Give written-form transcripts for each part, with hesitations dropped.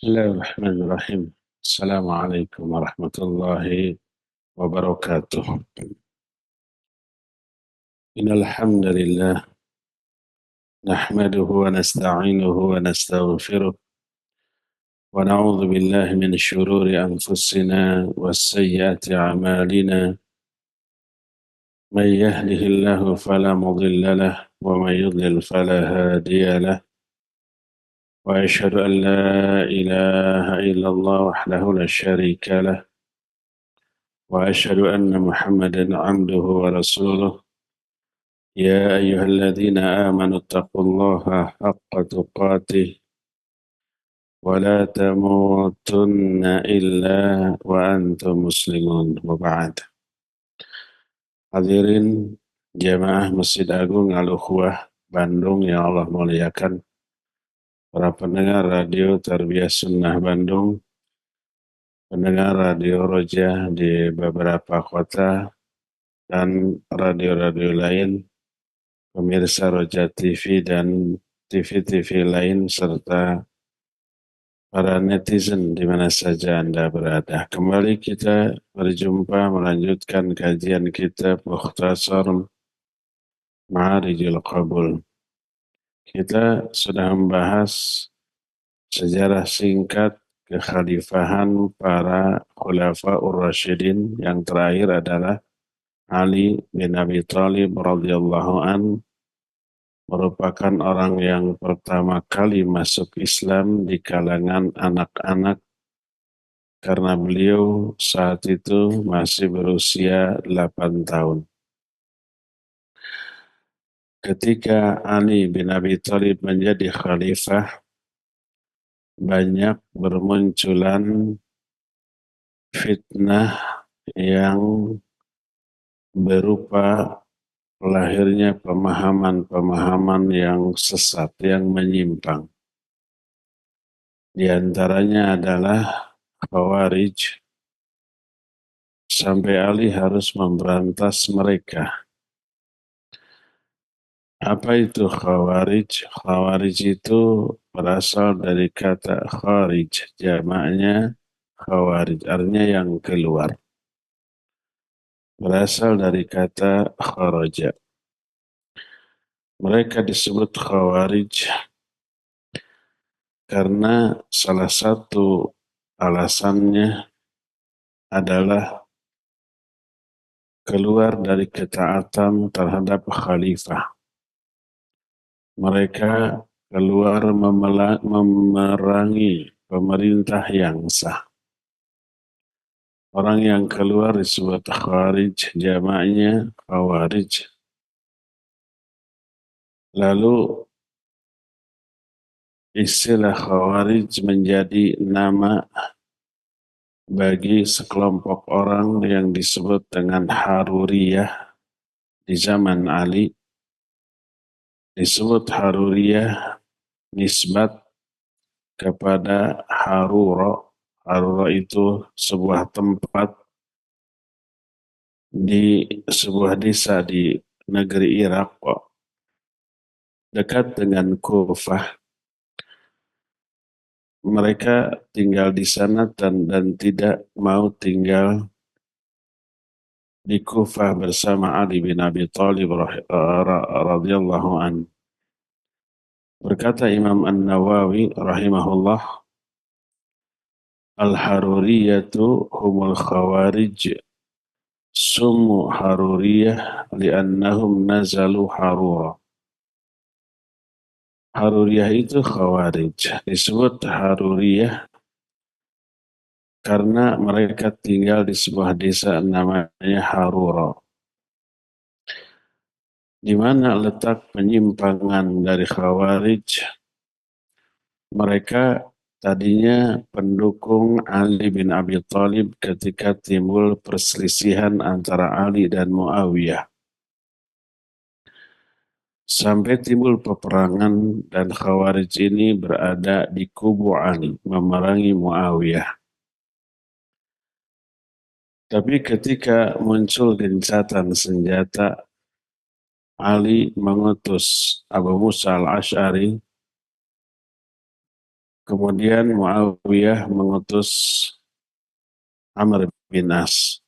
بسم الله الرحمن الرحيم. السلام عليكم ورحمة الله وبركاته. إن الحمد لله نحمده ونستعينه ونستغفره ونعوذ بالله من شرور أنفسنا وسيئات أعمالنا. من يهده الله فلا مضل له ومن يضلل فلا هادي له، وأشهد أن لا إله إلا الله وحده لا شريك له، وأشهد أن محمدا عبده ورسوله. يا أيها الذين آمنوا اتقوا الله حق تقاته ولا تموتن إلا وأنتم مسلمون. وبعد. Hadirin jamaah Masjid Agung Al-Ukhwah Bandung yang Allah muliakan, para pendengar radio Tarbiyah Sunnah Bandung, pendengar radio Roja di beberapa kota, dan radio-radio lain, pemirsa Roja TV dan TV-TV lain, serta para netizen di mana saja Anda berada. Kembali kita berjumpa melanjutkan kajian kitab Mukhtasar Ma'arijil Qabul. Kita sudah membahas sejarah singkat kekhalifahan para Khulafaur Rasyidin. Yang terakhir adalah Ali bin Abi Thalib radhiyallahu an, merupakan orang yang pertama kali masuk Islam di kalangan anak-anak karena beliau saat itu masih berusia 8 tahun. Ketika Ali bin Abi Thalib menjadi khalifah, banyak bermunculan fitnah yang berupa lahirnya pemahaman-pemahaman yang sesat, yang menyimpang. Di antaranya adalah Khawarij, sampai Ali harus memberantas mereka. Apa itu Khawarij? Khawarij itu berasal dari kata kharij, jamaknya Khawarij, artinya yang keluar. Berasal dari kata kharaja. Mereka disebut Khawarij karena salah satu alasannya adalah keluar dari ketaatan terhadap khalifah. Mereka keluar memerangi pemerintah yang sah. Orang yang keluar disebut kharij, jamaknya khawarij. Lalu istilah khawarij menjadi nama bagi sekelompok orang yang disebut dengan Haruriyah di zaman Ali. Disebut Haruriyah nisbat kepada Harura. Harura itu sebuah tempat di sebuah desa di negeri Irak, dekat dengan Kufah. Mereka tinggal di sana dan tidak mau tinggal di Kufah bersama Ali bin Abi Thalib radhiyallahu an. Berkata Imam An-Nawawi rahimahullah, Al-Haruriyatu humul khawarij, summu Haruriyah li'annahum nazalu Harura. Haruriyah itu khawarij. Disebut Haruriyah karena mereka tinggal di sebuah desa namanya Harura. Di mana letak penyimpangan dari khawarij? Mereka tadinya pendukung Ali bin Abi Thalib ketika timbul perselisihan antara Ali dan Muawiyah. Sampai timbul peperangan dan Khawarij ini berada di kubu Ali, memerangi Muawiyah. Tapi ketika muncul gencatan senjata, Ali mengutus Abu Musa al-Ash'ari Kemudian Muawiyah mengutus Amr bin As.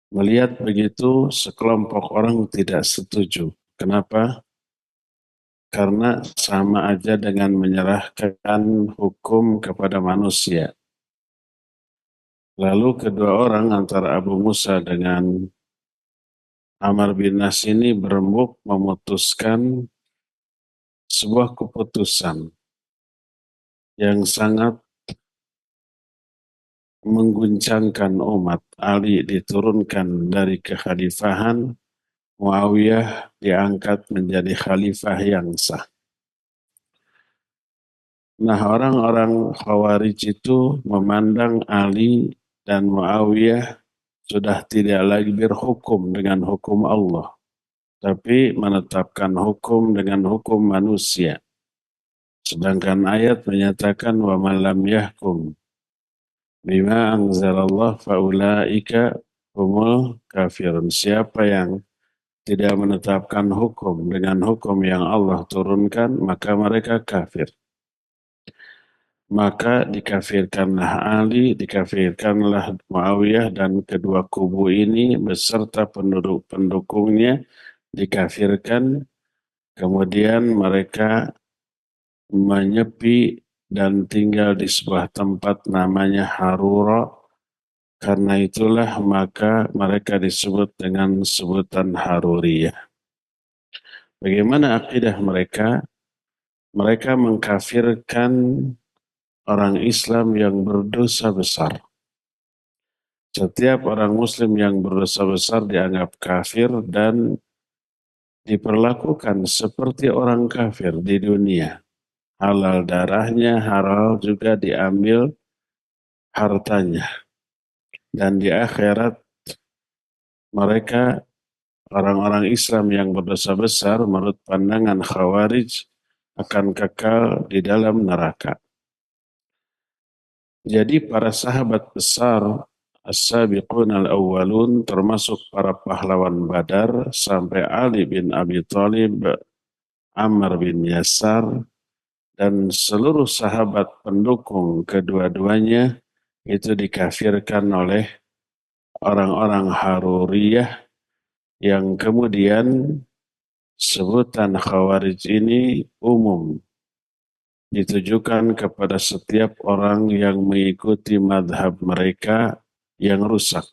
Melihat begitu, sekelompok orang tidak setuju. Kenapa? Karena sama aja dengan menyerahkan hukum kepada manusia. Lalu kedua orang antara Abu Musa dengan Amr bin As ini berembuk memutuskan sebuah keputusan yang sangat mengguncangkan umat. Ali diturunkan dari kekhalifahan, Muawiyah diangkat menjadi khalifah yang sah. Nah, orang-orang Khawarij itu memandang Ali dan Muawiyah sudah tidak lagi berhukum dengan hukum Allah, tapi menetapkan hukum dengan hukum manusia. Sedangkan ayat menyatakan wa man lam yahkum bima anzalallah faulaika humul kafirun. Siapa yang tidak menetapkan hukum dengan hukum yang Allah turunkan, maka mereka kafir. Maka dikafirkanlah Ali, dikafirkanlah Muawiyah, dan kedua kubu ini beserta pendukungnya dikafirkan. Kemudian mereka menyepi dan tinggal di sebuah tempat namanya Harura. Karena itulah maka mereka disebut dengan sebutan Haruriyah. Bagaimana akidah mereka? Mereka mengkafirkan orang Islam yang berdosa besar. Setiap orang Muslim yang berdosa besar dianggap kafir dan diperlakukan seperti orang kafir di dunia. Halal darahnya, halal juga diambil hartanya. Dan di akhirat mereka orang-orang Islam yang berdosa besar menurut pandangan Khawarij akan kekal di dalam neraka. Jadi para sahabat besar As-Sabiqun al-Awwalun termasuk para pahlawan Badar sampai Ali bin Abi Thalib, Ammar bin Yasar, dan seluruh sahabat pendukung kedua-duanya itu dikafirkan oleh orang-orang Haruriyah yang kemudian sebutan Khawarij ini umum ditujukan kepada setiap orang yang mengikuti madhab mereka yang rusak.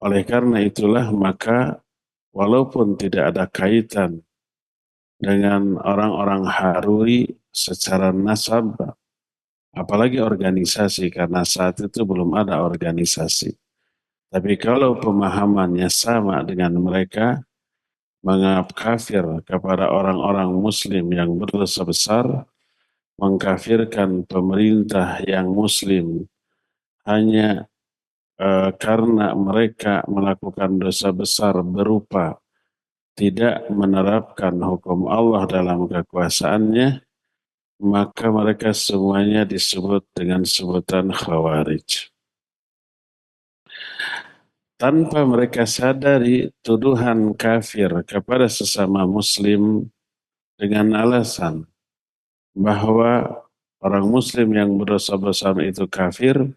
Oleh karena itulah maka walaupun tidak ada kaitan dengan orang-orang Haruri secara nasab, apalagi organisasi, karena saat itu belum ada organisasi. Tapi kalau pemahamannya sama dengan mereka, menganggap kafir kepada orang-orang Muslim yang berdosa besar, mengkafirkan pemerintah yang Muslim hanya karena mereka melakukan dosa besar berupa tidak menerapkan hukum Allah dalam kekuasaannya, maka mereka semuanya disebut dengan sebutan Khawarij. Tanpa mereka sadari tuduhan kafir kepada sesama Muslim dengan alasan bahwa orang Muslim yang berdosa besar itu kafir,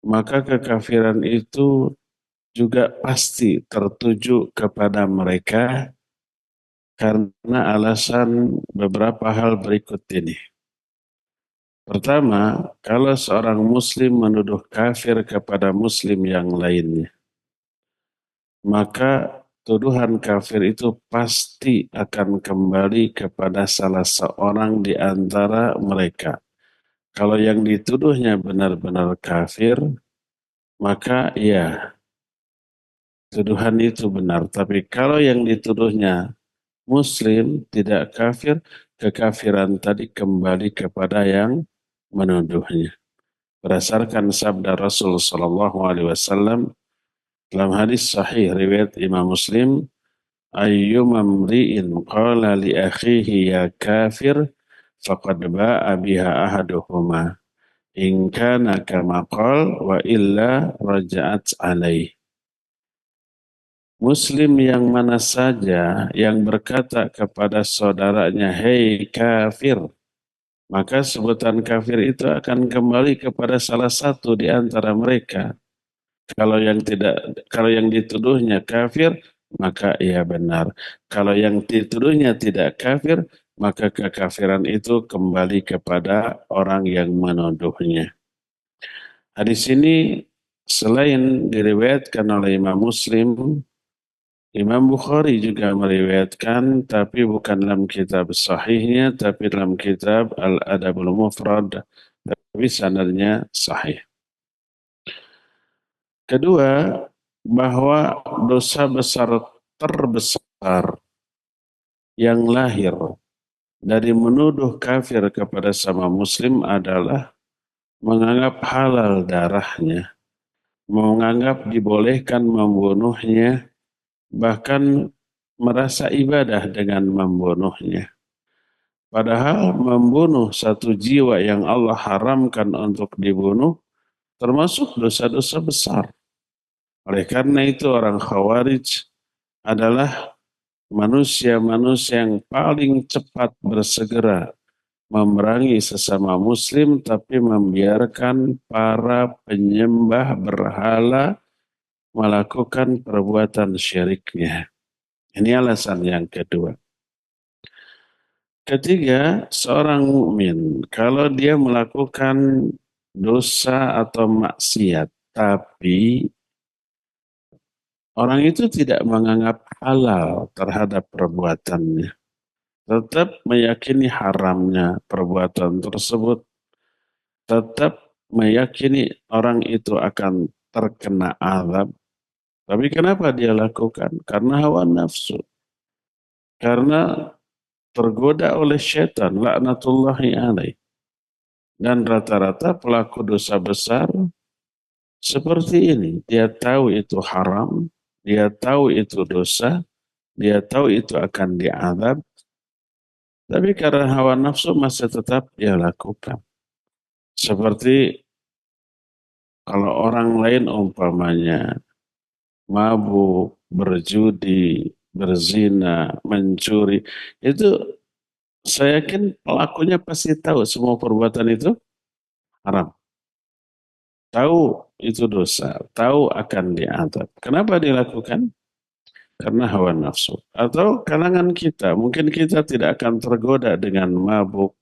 maka kekafiran itu juga pasti tertuju kepada mereka karena alasan beberapa hal berikut ini. Pertama, kalau seorang Muslim menuduh kafir kepada Muslim yang lainnya, maka tuduhan kafir itu pasti akan kembali kepada salah seorang di antara mereka. Kalau yang dituduhnya benar-benar kafir, maka ya, tuduhan itu benar. Tapi kalau yang dituduhnya Muslim tidak kafir, kekafiran tadi kembali kepada yang menuduhnya. Berdasarkan sabda Rasul Sallallahu Alaihi Wasallam dalam hadis sahih riwayat Imam Muslim, ayyuma mri'in qala li akhihi ya kafir faqad ba'a biha ahaduhuma in kana kama qala wa illa raja'at alaih. Muslim yang mana saja yang berkata kepada saudaranya, "Hei kafir," maka sebutan kafir itu akan kembali kepada salah satu di antara mereka. Kalau yang dituduhnya kafir, maka ia benar. Kalau yang dituduhnya tidak kafir, maka kekafiran itu kembali kepada orang yang menuduhnya. Hadis ini selain diriwayatkan oleh Imam Muslim, Imam Bukhari juga meriwayatkan, tapi bukan dalam kitab sahihnya, tapi dalam kitab Al-Adabul Mufrad, tapi sanadnya sahih. Kedua, bahwa dosa besar terbesar yang lahir dari menuduh kafir kepada sama muslim adalah menganggap halal darahnya, menganggap dibolehkan membunuhnya, bahkan merasa ibadah dengan membunuhnya. Padahal membunuh satu jiwa yang Allah haramkan untuk dibunuh termasuk dosa-dosa besar. Oleh karena itu orang Khawarij adalah manusia-manusia yang paling cepat bersegera memerangi sesama muslim tapi membiarkan para penyembah berhala melakukan perbuatan syiriknya. Ini alasan yang kedua. Ketiga, seorang mukmin kalau dia melakukan dosa atau maksiat tapi orang itu tidak menganggap halal terhadap perbuatannya, tetap meyakini haramnya perbuatan tersebut, tetap meyakini orang itu akan terkena azab. Tapi kenapa dia lakukan? Karena hawa nafsu. Karena tergoda oleh syaitan, laknatullahi alaih. Dan rata-rata pelaku dosa besar seperti ini. Dia tahu itu haram, dia tahu itu dosa, dia tahu itu akan diazab, tapi karena hawa nafsu masih tetap dia lakukan. Seperti kalau orang lain umpamanya mabuk, berjudi, berzina, mencuri, itu saya yakin pelakunya pasti tahu semua perbuatan itu haram. Tahu itu dosa, tahu akan diazab. Kenapa dilakukan? Karena hawa nafsu. Atau kalangan kita, mungkin kita tidak akan tergoda dengan mabuk,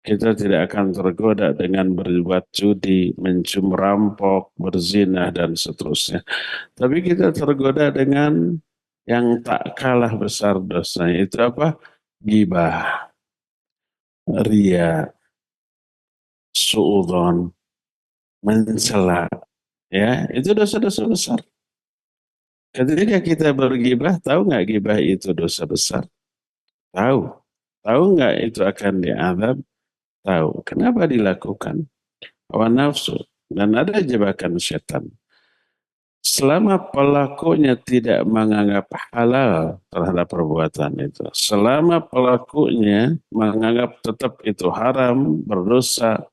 kita tidak akan tergoda dengan berbuat judi, mencuri, merampok, berzina, dan seterusnya. Tapi kita tergoda dengan yang tak kalah besar dosanya. Itu apa? Ghibah, ria, suudzon, mencela. Ya, itu dosa-dosa besar. Ketika kita bergibah, tahu nggak gibah itu dosa besar? Tahu. Tahu nggak itu akan diazab? Tahu. Kenapa dilakukan? Hawa nafsu. Dan ada jebakan setan. Selama pelakunya tidak menganggap halal terhadap perbuatan itu, selama pelakunya menganggap tetap itu haram, berdosa,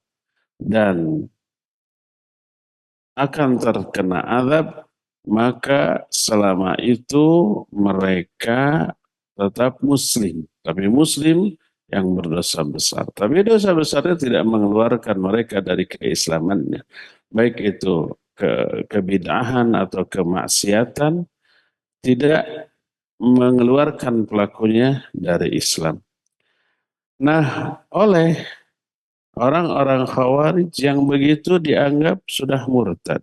dan akan terkena azab, maka selama itu mereka tetap muslim. Tapi muslim yang berdosa besar. Tapi dosa besarnya tidak mengeluarkan mereka dari keislamannya. Baik itu kebid'ahan atau kemaksiatan, tidak mengeluarkan pelakunya dari Islam. Nah, oleh orang-orang Khawarij yang begitu dianggap sudah murtad,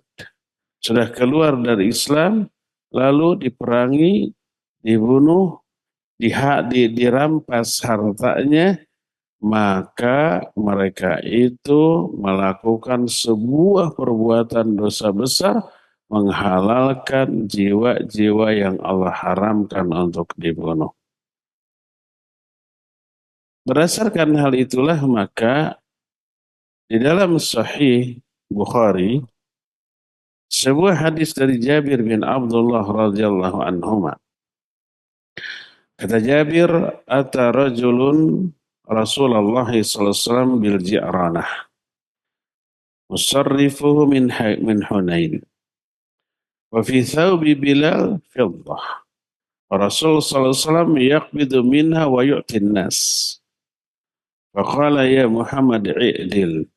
sudah keluar dari Islam, lalu diperangi, dibunuh, dirampas hartanya, maka mereka itu melakukan sebuah perbuatan dosa besar, menghalalkan jiwa-jiwa yang Allah haramkan untuk dibunuh. Berdasarkan hal itulah maka di dalam Sahih Bukhari sebuah hadis dari Jabir bin Abdullah radhiyallahu anhuma. Kata Jabir, ata rajulun Rasulullah sallallahu alaihi wasallam bil Ji'ranah musarrifuhu min Hunain wa fi thawbi Bilal fiddah. Rasul sallallahu alaihi wasallam yaqbidu minha wa yu'ti an-nas. Faqala ya Muhammad i'dil.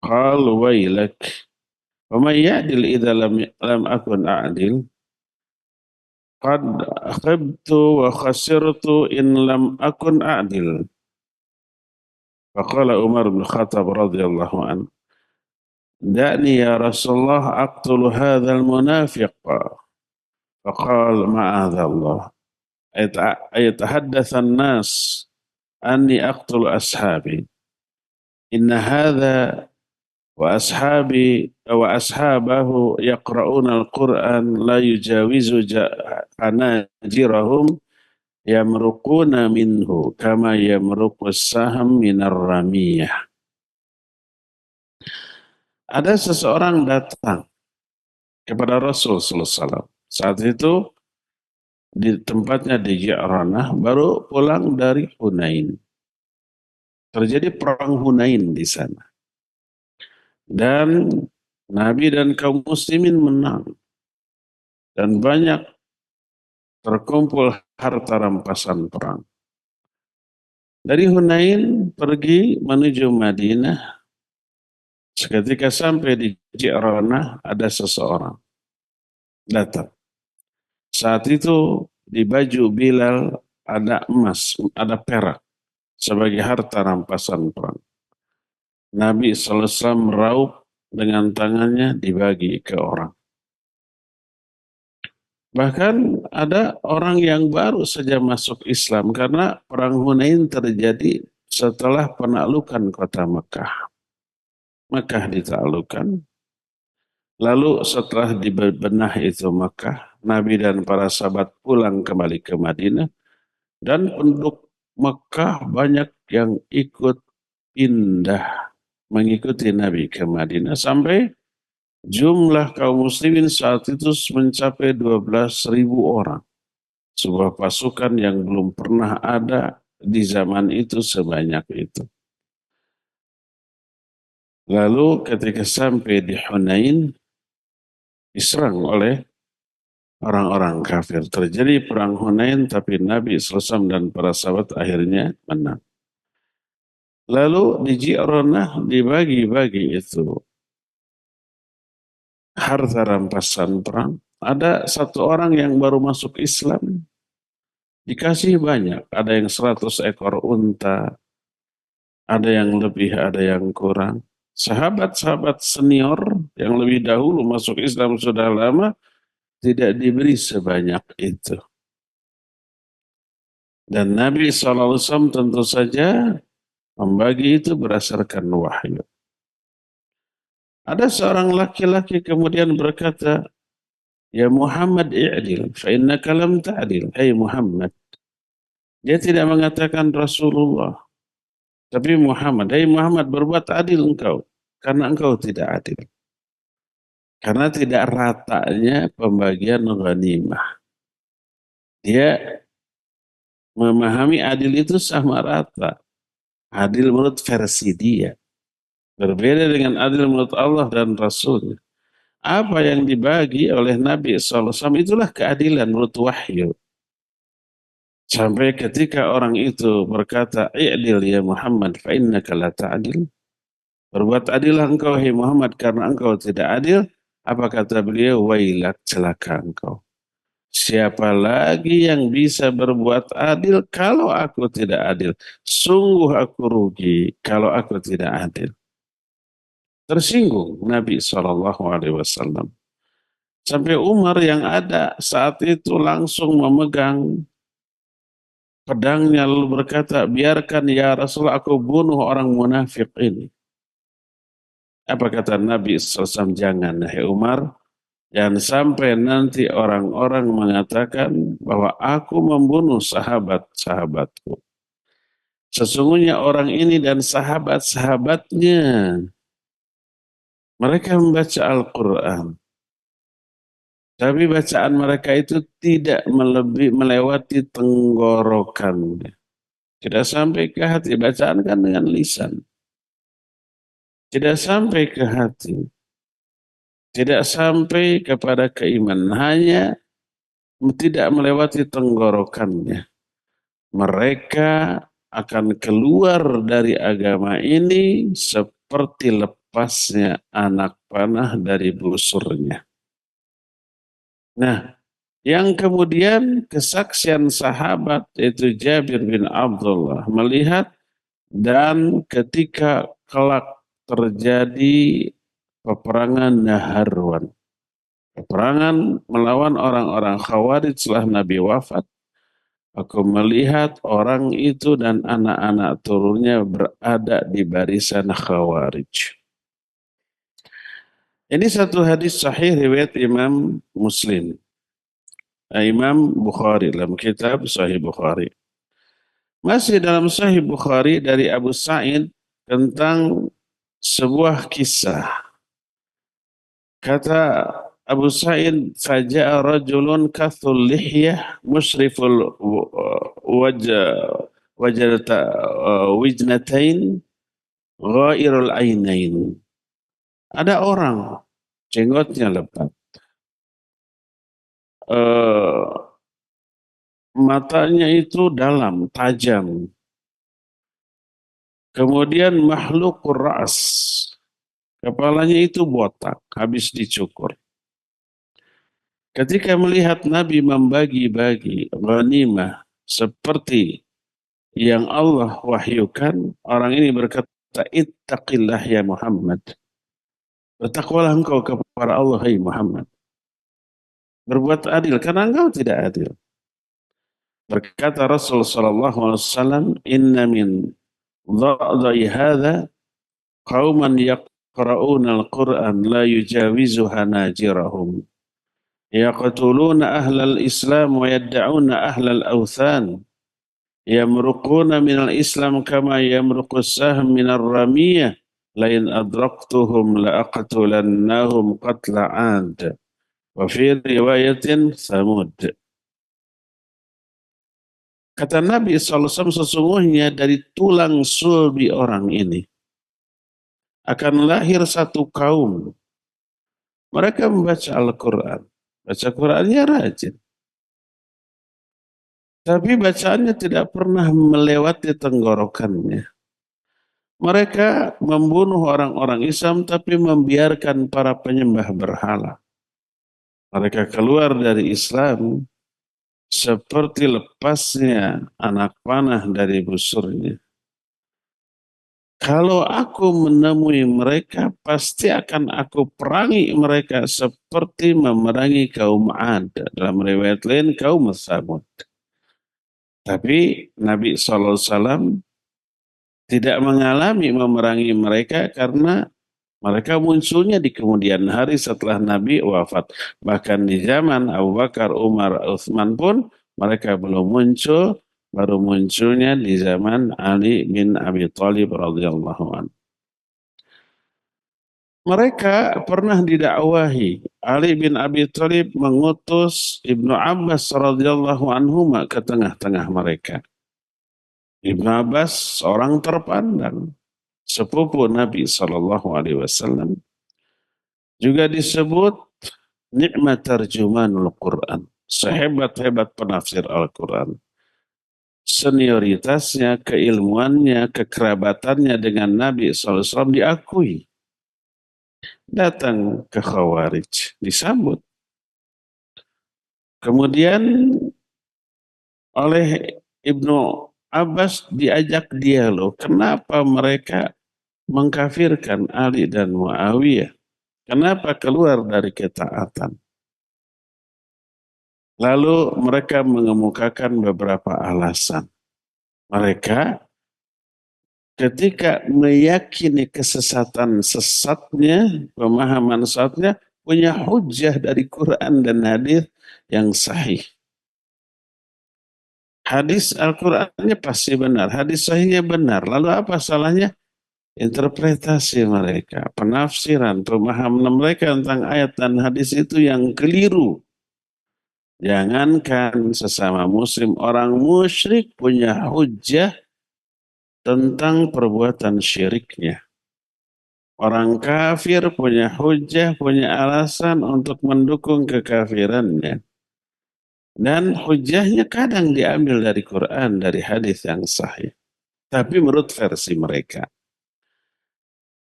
Qal wailak. Wa man ya'dil idza lam akun a'dil. Qad khibtu wa khasirtu in lam akun a'dil. Faqala Umar bin Khattab radhiyallahu anhu, da'ni ya Rasulullah aqtulu hadzal munafiq. Faqala ma'adzallah. Ayatahaddatsan nas anni aqtulu ashabi. Inna hadza wa ashabi wa ashabahu yaqra'una al-Qur'an la yujawizu hanajirahum yamruquna minhu kama yamruqus saham minar ramiyah. Ada seseorang datang kepada Rasul sallallahu alaihi wasallam. Saat itu di tempatnya di Ji'ranah, baru pulang dari Hunain. Terjadi perang Hunain di sana. Dan Nabi dan kaum muslimin menang. Dan banyak terkumpul harta rampasan perang. Dari Hunain pergi menuju Madinah. Seketika sampai di Ji'ranah ada seseorang datang. Saat itu di baju Bilal ada emas, ada perak sebagai harta rampasan perang. Nabi sallallahu alaihi wasallam meraup dengan tangannya dibagi ke orang. Bahkan ada orang yang baru saja masuk Islam karena perang Hunain terjadi setelah penaklukan kota Mekah. Mekah ditaklukkan. Lalu setelah dibenah itu Mekah, Nabi dan para sahabat pulang kembali ke Madinah. Dan penduduk Mekah banyak yang ikut pindah mengikuti Nabi ke Madinah sampai jumlah kaum muslimin saat itu mencapai 12.000 orang. Sebuah pasukan yang belum pernah ada di zaman itu sebanyak itu. Lalu ketika sampai di Hunain, diserang oleh orang-orang kafir. Terjadi perang Hunain, tapi Nabi SAW dan para sahabat akhirnya menang. Lalu di Ji'ranah dibagi-bagi itu harta rampasan perang. Ada satu orang yang baru masuk Islam, dikasih banyak. Ada yang 100 ekor unta, ada yang lebih, ada yang kurang. Sahabat-sahabat senior yang lebih dahulu masuk Islam sudah lama, tidak diberi sebanyak itu. Dan Nabi SAW tentu saja membagi itu berdasarkan wahyu. Ada seorang laki-laki kemudian berkata, ya Muhammad i'dil, fa innaka lam ta'dil. Hai Muhammad. Dia tidak mengatakan Rasulullah. Tapi Muhammad, hai Muhammad, berbuat adil engkau. Karena engkau tidak adil. Karena tidak ratanya pembagian ghanimah. Dia memahami adil itu sama rata. Adil menurut versi dia. Berbeda dengan adil menurut Allah dan Rasul. Apa yang dibagi oleh Nabi SAW itulah keadilan menurut wahyu. Sampai ketika orang itu berkata, i'dil ya Muhammad, fa innaka la ta'dil. Berbuat adillah engkau, hai Muhammad, karena engkau tidak adil. Apa kata beliau? Wailak, celaka engkau. Siapa lagi yang bisa berbuat adil kalau aku tidak adil? Sungguh aku rugi kalau aku tidak adil. Tersinggung Nabi SAW. Sampai Umar yang ada saat itu langsung memegang pedangnya lalu berkata, biarkan ya Rasulullah aku bunuh orang munafik ini. Apa kata Nabi SAW? Jangan, hai Umar, jangan sampai nanti orang-orang mengatakan bahwa aku membunuh sahabat-sahabatku. Sesungguhnya orang ini dan sahabat-sahabatnya, mereka membaca Al-Quran. Tapi bacaan mereka itu tidak melewati tenggorokan. Tidak sampai ke hati. Bacaan kan dengan lisan. Tidak sampai ke hati. tidak sampai kepada keimanan, hanya tidak melewati tenggorokannya. Mereka akan keluar dari agama ini seperti lepasnya anak panah dari busurnya. Nah, yang kemudian kesaksian sahabat itu Jabir bin Abdullah melihat, dan ketika kelak terjadi peperangan Naharwan, peperangan melawan orang-orang Khawarij setelah Nabi wafat, aku melihat orang itu dan anak-anak turunnya berada di barisan Khawarij. Ini satu hadis sahih riwayat Imam Muslim, Imam Bukhari dalam kitab Sahih Bukhari. Masih dalam Sahih Bukhari dari Abu Sa'id tentang sebuah kisah. Kata Abu Sa'id, faja'a rajulun kathul lihyah musyriful wajata wijnatain ghairul ainain. Ada orang jenggotnya lebat, matanya itu dalam, tajam. Kemudian makhlukur ras, kepalanya itu botak, habis dicukur. Ketika melihat Nabi membagi-bagi ghanimah seperti yang Allah wahyukan, orang ini berkata, ittaqillah ya Muhammad. Bertakwalah engkau kepada Allah, hai Muhammad. Berbuat adil, karena engkau tidak adil. Berkata Rasul sallallahu alaihi wasallam, inna min dha'dai hadha qauman yaqra'una al-Qur'an la yujawizuha najirahum. Yaqtuluna ahlal Islam wa yadda'una ahlal awthan. Yamruquna minal Islam kama yamruqus sahm minar ramiyah. Lain adraktuhum la'aqtulannahum qatla 'ad. Wa fi riwayatin Thamud. Kata Nabi SAW, sesungguhnya dari tulang sulbi orang ini akan lahir satu kaum. Mereka membaca Al-Quran. Baca Qurannya rajin. Tapi bacaannya tidak pernah melewati tenggorokannya. Mereka membunuh orang-orang Islam tapi membiarkan para penyembah berhala. Mereka keluar dari Islam seperti lepasnya anak panah dari busurnya. Kalau aku menemui mereka, pasti akan aku perangi mereka seperti memerangi kaum Ad. Dalam riwayat lain, kaum Tsamud. Tapi Nabi SAW tidak mengalami memerangi mereka karena mereka munculnya di kemudian hari setelah Nabi wafat. Bahkan di zaman Abu Bakar, Umar, Utsman pun mereka belum muncul, baru munculnya di zaman Ali bin Abi Thalib radhiyallahu anhu. Mereka pernah didakwahi. Ali bin Abi Thalib mengutus Ibnu Abbas radhiyallahu anhu ke tengah-tengah mereka. Ibnu Abbas seorang terpandang, sepupu Nabi sallallahu alaihi wasallam, juga disebut nikmat tarjumanul Quran, sehebat-hebat penafsir Al-Quran. Senioritasnya, keilmuannya, kekerabatannya dengan Nabi SAW diakui. Datang ke Khawarij, disambut. Kemudian oleh Ibnu Abbas diajak dialog. Kenapa mereka mengkafirkan Ali dan Muawiyah? Kenapa keluar dari ketaatan? Lalu mereka mengemukakan beberapa alasan. Mereka ketika meyakini kesesatan sesatnya, pemahaman sesatnya, punya hujah dari Quran dan hadis yang sahih. Hadis Al-Qurannya pasti benar, hadis sahihnya benar. Lalu apa salahnya? Interpretasi mereka, penafsiran, pemahaman mereka tentang ayat dan hadis itu yang keliru. Jangankan sesama muslim, orang musyrik punya hujah tentang perbuatan syiriknya. Orang kafir punya hujah, punya alasan untuk mendukung kekafirannya. Dan hujahnya kadang diambil dari Quran, dari hadis yang sahih. Tapi menurut versi mereka.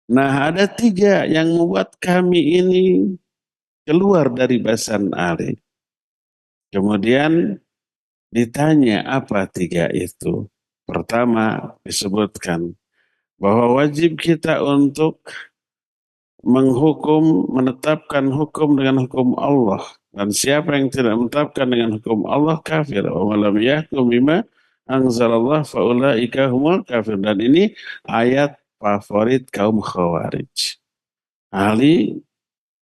Nah, ada tiga yang membuat kami ini keluar dari bahasan Ali. Kemudian ditanya apa tiga itu. Pertama disebutkan bahwa wajib kita untuk menetapkan hukum dengan hukum Allah. Dan siapa yang tidak menetapkan dengan hukum Allah kafir. Wa lam yahkum bima anzalallah faulaika humul kafir. Dan ini ayat favorit kaum Khawarij. Ali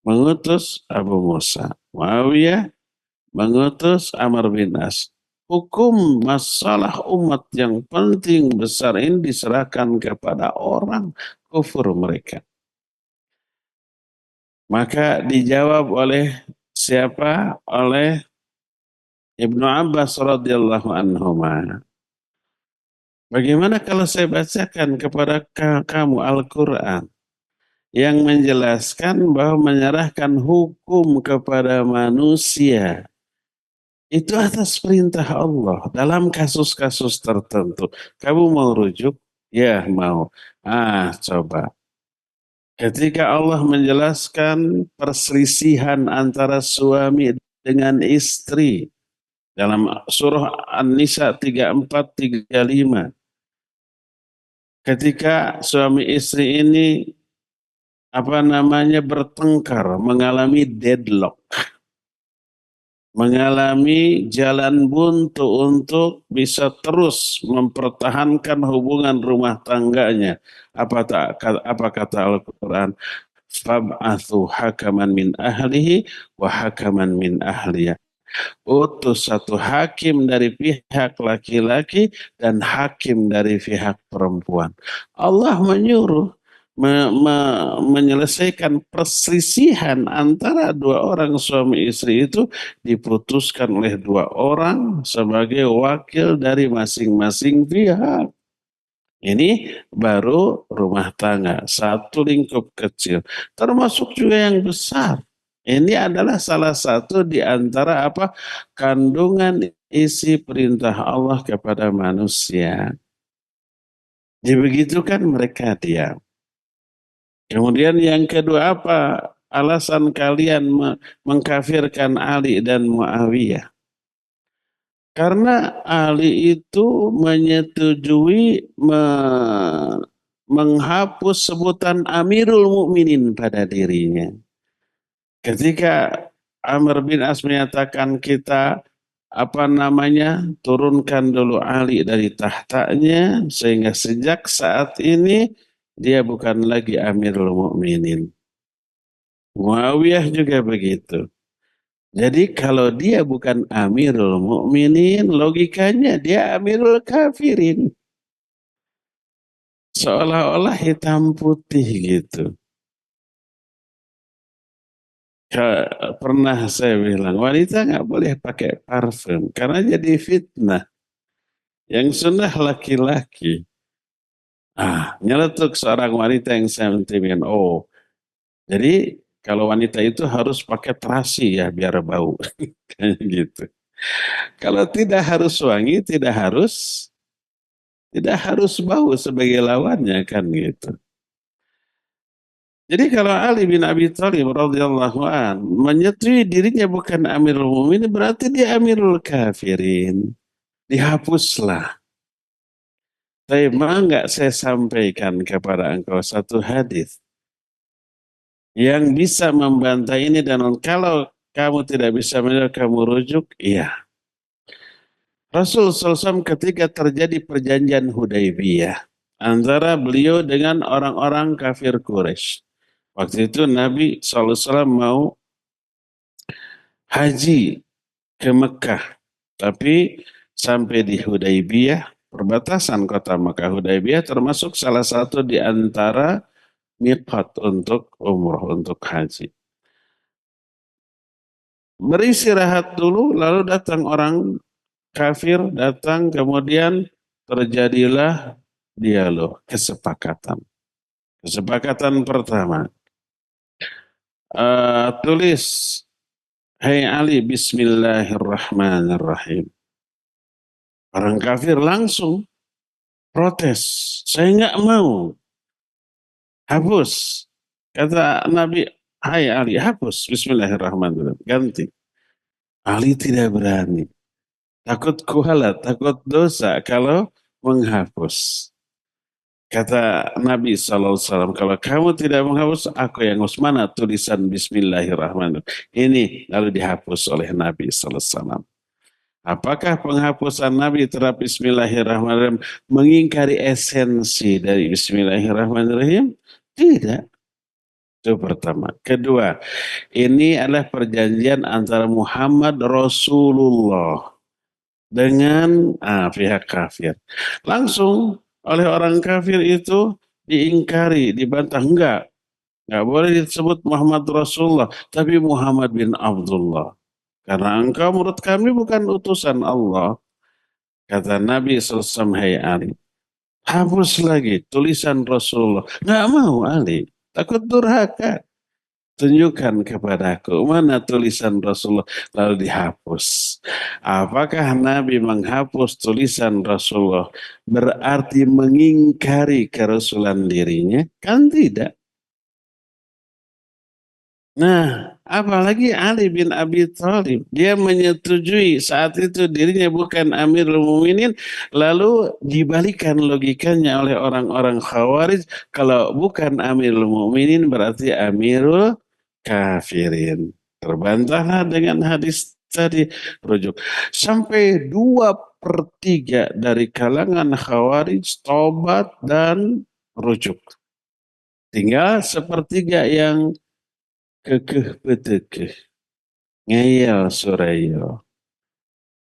mengutus Abu Musa. Muawiyah mengutus Amr bin As. Hukum masalah umat yang penting besar ini diserahkan kepada orang kufur mereka. Maka dijawab oleh siapa? Oleh Ibnu Abbas radhiyallahu anhuma. Bagaimana kalau saya bacakan kepada kamu Al-Quran yang menjelaskan bahwa menyerahkan hukum kepada manusia itu atas perintah Allah dalam kasus-kasus tertentu. Kamu mau rujuk? Ya mau. Coba. Ketika Allah menjelaskan perselisihan antara suami dengan istri dalam surah An-Nisa 34-35. Ketika suami istri ini bertengkar, mengalami deadlock, mengalami jalan buntu untuk bisa terus mempertahankan hubungan rumah tangganya. Apa kata Al-Quran? Fab'athu hakaman min ahlihi wa hakaman min ahliya. Utus satu hakim dari pihak laki-laki dan hakim dari pihak perempuan. Allah menyuruh menyelesaikan perselisihan antara dua orang suami istri itu diputuskan oleh dua orang sebagai wakil dari masing-masing pihak. Ini baru rumah tangga, satu lingkup kecil, termasuk juga yang besar. Ini adalah salah satu di antara kandungan isi perintah Allah kepada manusia. Dibegitukan mereka diam. Kemudian yang kedua apa? Alasan kalian mengkafirkan Ali dan Muawiyah. Karena Ali itu menyetujui menghapus sebutan Amirul Mukminin pada dirinya. Ketika Amr bin As menyatakan kita turunkan dulu Ali dari tahtanya sehingga sejak saat ini dia bukan lagi Amirul Mukminin. Muawiyah juga begitu. Jadi kalau dia bukan Amirul Mukminin, logikanya dia Amirul Kafirin. Seolah-olah hitam putih gitu. Pernah saya bilang, wanita nggak boleh pakai parfum karena jadi fitnah. Yang sunnah laki-laki. Nyeletuk seorang wanita yang sentimen. Jadi kalau wanita itu harus pakai terasi ya biar bau. Kayak gitu. Kalau tidak harus wangi, tidak harus bau sebagai lawannya kan gitu. Jadi kalau Ali bin Abi Thalib radhiyallahu an menyetujui dirinya bukan Amirul Mukminin berarti dia Amirul Kafirin. Dihapuslah. Tapi mau nggak saya sampaikan kepada engkau satu hadis yang bisa membantah ini dan kalau kamu tidak bisa menjawab kamu rujuk, iya. Rasul SAW ketika terjadi perjanjian Hudaybiyah antara beliau dengan orang-orang kafir Quraisy. Waktu itu Nabi SAW mau haji ke Mekah. Tapi sampai di Hudaybiyah, perbatasan kota Mekah Hudaybiyah termasuk salah satu di antara miqat untuk umroh, untuk haji. Beristirahat dulu, lalu datang orang kafir, kemudian terjadilah dialog, kesepakatan. Kesepakatan pertama, tulis, "Hai Ali, Bismillahirrahmanirrahim." Orang kafir langsung protes, "Saya nggak mau, hapus." Kata Nabi, "Hai Ali, hapus Bismillahirrahmanirrahim, ganti." Ali tidak berani, takut kualat, takut dosa kalau menghapus. Kata Nabi SAW, "Kalau kamu tidak menghapus, aku yang harus." Mana tulisan Bismillahirrahmanirrahim? Ini lalu dihapus oleh Nabi SAW. Apakah penghapusan Nabi terhadap Bismillahirrahmanirrahim mengingkari esensi dari Bismillahirrahmanirrahim? Tidak. Itu pertama. Kedua, ini adalah perjanjian antara Muhammad Rasulullah dengan pihak kafir. Langsung oleh orang kafir itu diingkari, dibantah. Enggak boleh disebut Muhammad Rasulullah, tapi Muhammad bin Abdullah. Karena engkau menurut kami bukan utusan Allah. Kata Nabi SAW, "Hai Ali, hapus lagi tulisan Rasulullah." Nggak mau Ali, takut durhaka. Tunjukkan kepadaku mana tulisan Rasulullah, lalu dihapus. Apakah Nabi menghapus tulisan Rasulullah berarti mengingkari kerasulan dirinya? Kan tidak. Nah, apalagi Ali bin Abi Thalib, dia menyetujui saat itu dirinya bukan Amirul Mukminin, lalu dibalikan logikanya oleh orang-orang Khawarij, kalau bukan Amirul Mukminin berarti Amirul Kafirin. Terbantahlah dengan hadis tadi, rujuk. Sampai 2/3 dari kalangan Khawarij tobat dan rujuk. Tinggal sepertiga yang kekeh betekeh, ngeyel suraya,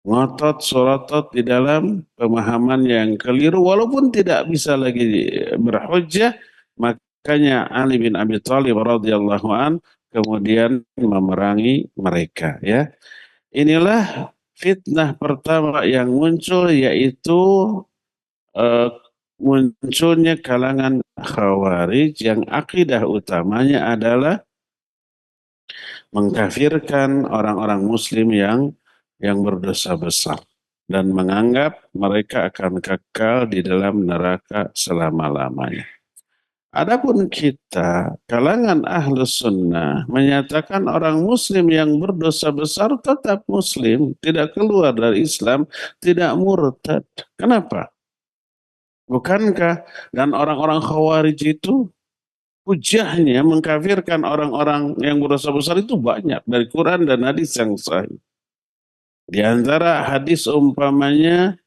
ngotot sorotot di dalam pemahaman yang keliru, walaupun tidak bisa lagi berhujjah, makanya Ali bin Abi Thalib radhiyallahu an kemudian memerangi mereka, ya. Inilah fitnah pertama yang muncul, yaitu eh, munculnya kalangan Khawarij yang akidah utamanya adalah mengkafirkan orang-orang muslim yang berdosa besar dan menganggap mereka akan kekal di dalam neraka selama-lamanya. Adapun kita, kalangan ahlus sunnah, menyatakan orang muslim yang berdosa besar tetap muslim, tidak keluar dari Islam, tidak murtad. Kenapa? Bukankah dan orang-orang khawarij itu hujahnya mengkafirkan orang-orang yang berdosa besar itu banyak dari Quran dan hadis yang sahih. Di antara hadis umpamanya,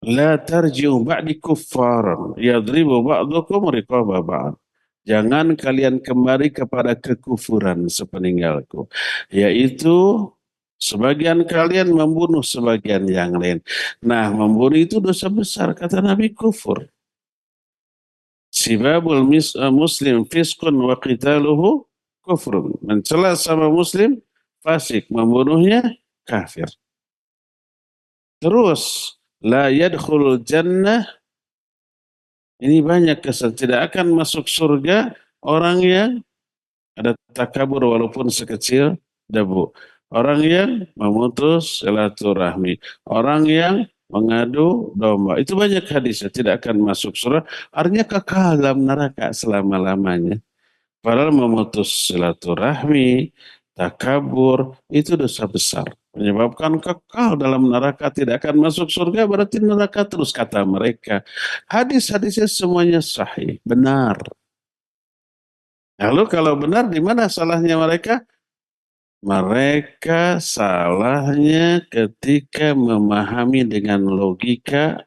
la tarji'u ba'di kuffaran yadribu ba'dukum riqaba ba'd. Jangan kalian kembali kepada kekufuran sepeninggalku, yaitu sebagian kalian membunuh sebagian yang lain. Nah, membunuh itu dosa besar, kata Nabi, kufur. Sibabul muslim fiskun wa qitaluhu kufrun. Mencela sama muslim fasik, membunuhnya kafir. Terus la yadkhulul jannah, ini banyak kesan, tidak akan masuk surga orang yang ada takabur walaupun sekecil debu. Orang yang memutus silaturahmi, orang yang mengadu domba. Itu banyak hadisnya, tidak akan masuk surga, artinya kekal dalam neraka selama-lamanya. Padahal memutus silaturahmi, takabur, itu dosa besar. Menyebabkan kekal dalam neraka, tidak akan masuk surga, berarti neraka terus, kata mereka. Hadis-hadisnya semuanya sahih, benar. Lalu kalau benar, di mana salahnya mereka? Mereka salahnya ketika memahami dengan logika